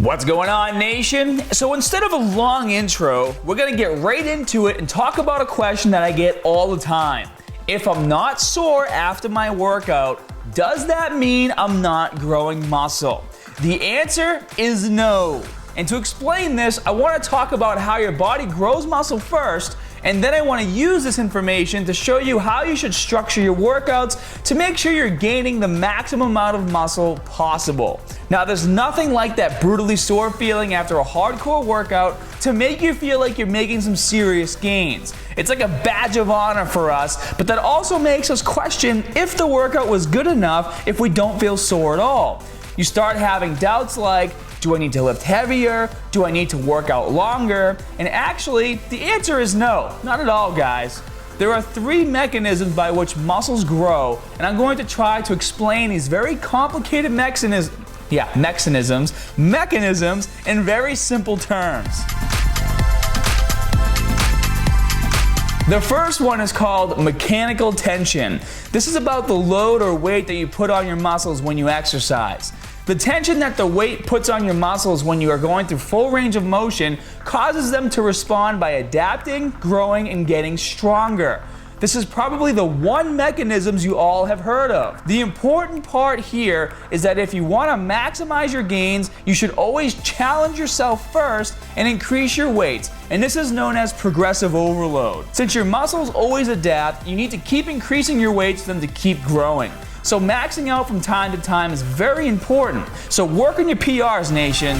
What's going on, nation? So instead of a long intro, we're gonna get right into it and talk about a question that I get all the time. If I'm not sore after my workout, does that mean I'm not growing muscle? The answer is no. And to explain this, I want to talk about how your body grows muscle first, and then I want to use this information to show you how you should structure your workouts to make sure you're gaining the maximum amount of muscle possible. Now, there's nothing like that brutally sore feeling after a hardcore workout to make you feel like you're making some serious gains. It's like a badge of honor for us, but that also makes us question if the workout was good enough if we don't feel sore at all. You start having doubts like, do I need to lift heavier? Do I need to work out longer? And actually, the answer is no, not at all, guys. There are three mechanisms by which muscles grow, and I'm going to try to explain these very complicated mechanisms in very simple terms. The first one is called mechanical tension. This is about the load or weight that you put on your muscles when you exercise. The tension that the weight puts on your muscles when you are going through full range of motion causes them to respond by adapting, growing, and getting stronger. This is probably the one mechanism you all have heard of. The important part here is that if you want to maximize your gains, you should always challenge yourself first and increase your weight. And this is known as progressive overload. Since your muscles always adapt, you need to keep increasing your weights for them to keep growing. So maxing out from time to time is very important. So work on your PRs, nation.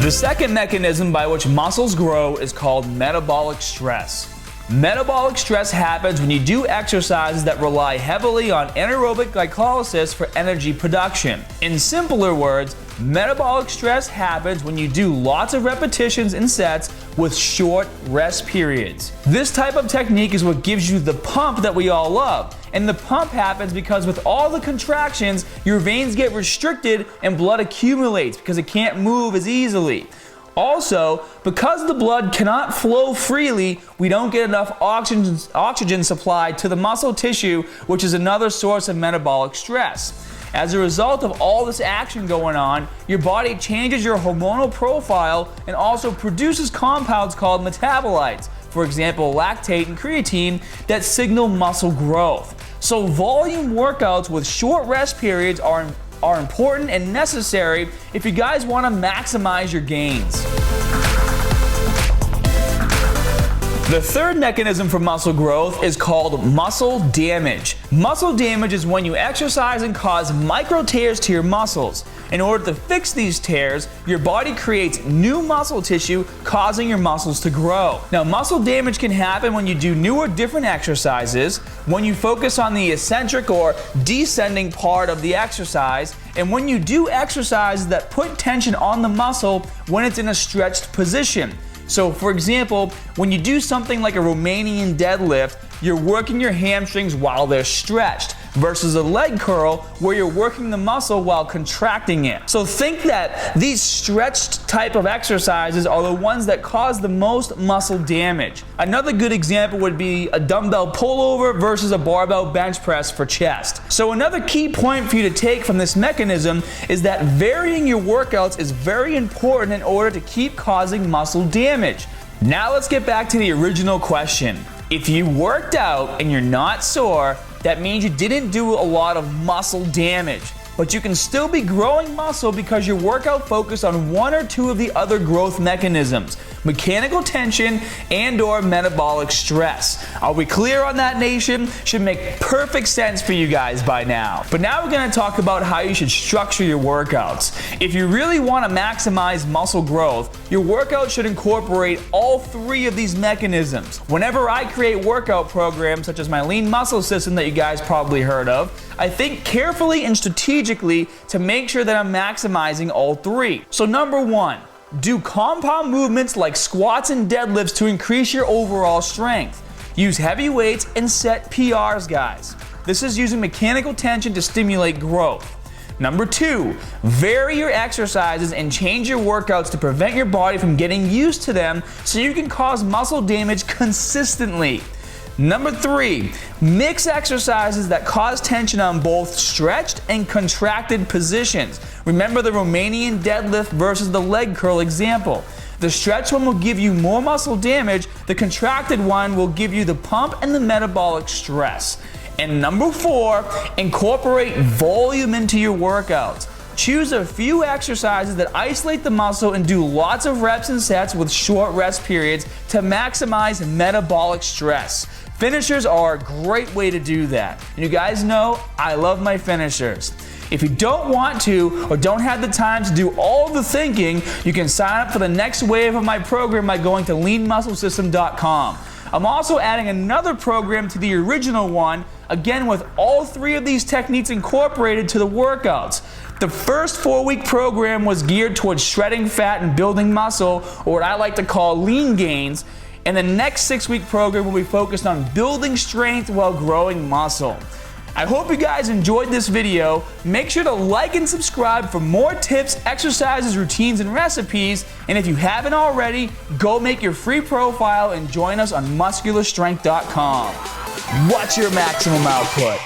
The second mechanism by which muscles grow is called metabolic stress. Metabolic stress happens when you do exercises that rely heavily on anaerobic glycolysis for energy production. In simpler words, metabolic stress happens when you do lots of repetitions and sets with short rest periods. This type of technique is what gives you the pump that we all love. And the pump happens because with all the contractions, your veins get restricted and blood accumulates because it can't move as easily. Also, because the blood cannot flow freely, we don't get enough oxygen supplied to the muscle tissue, which is another source of metabolic stress. As a result of all this action going on, your body changes your hormonal profile and also produces compounds called metabolites, for example, lactate and creatine, that signal muscle growth. So volume workouts with short rest periods are important and necessary if you guys want to maximize your gains. The third mechanism for muscle growth is called muscle damage. Muscle damage is when you exercise and cause micro tears to your muscles. In order to fix these tears, your body creates new muscle tissue, causing your muscles to grow. Now, muscle damage can happen when you do new or different exercises, when you focus on the eccentric or descending part of the exercise, and when you do exercises that put tension on the muscle when it's in a stretched position. So, for example, when you do something like a Romanian deadlift, you're working your hamstrings while they're stretched, versus a leg curl where you're working the muscle while contracting it. So think that these stretched type of exercises are the ones that cause the most muscle damage. Another good example would be a dumbbell pullover versus a barbell bench press for chest. So another key point for you to take from this mechanism is that varying your workouts is very important in order to keep causing muscle damage. Now let's get back to the original question. If you worked out and you're not sore, that means you didn't do a lot of muscle damage. But you can still be growing muscle because your workout focused on one or two of the other growth mechanisms: mechanical tension and/or metabolic stress. Are we clear on that, nation? Should make perfect sense for you guys by now. But now we're going to talk about how you should structure your workouts. If you really want to maximize muscle growth, your workout should incorporate all three of these mechanisms. Whenever I create workout programs such as my lean muscle system that you guys probably heard of, I think carefully and strategically to make sure that I'm maximizing all three. So number one, do compound movements like squats and deadlifts to increase your overall strength. Use heavy weights and set PRs, guys. This is using mechanical tension to stimulate growth. Number two, vary your exercises and change your workouts to prevent your body from getting used to them so you can cause muscle damage consistently. Number 3, mix exercises that cause tension on both stretched and contracted positions. Remember the Romanian deadlift versus the leg curl example. The stretched one will give you more muscle damage, the contracted one will give you the pump and the metabolic stress. And number 4, incorporate volume into your workouts. Choose a few exercises that isolate the muscle and do lots of reps and sets with short rest periods to maximize metabolic stress. Finishers are a great way to do that. And you guys know I love my finishers. If you don't want to or don't have the time to do all the thinking, you can sign up for the next wave of my program by going to leanmusclesystem.com. I'm also adding another program to the original one, again with all 3 of these techniques incorporated to the workouts. The first 4-week program was geared towards shredding fat and building muscle, or what I like to call lean gains. And the next 6-week program will be focused on building strength while growing muscle. I hope you guys enjoyed this video. Make sure to like and subscribe for more tips, exercises, routines, and recipes. And if you haven't already, go make your free profile and join us on muscularstrength.com. What's your maximum output?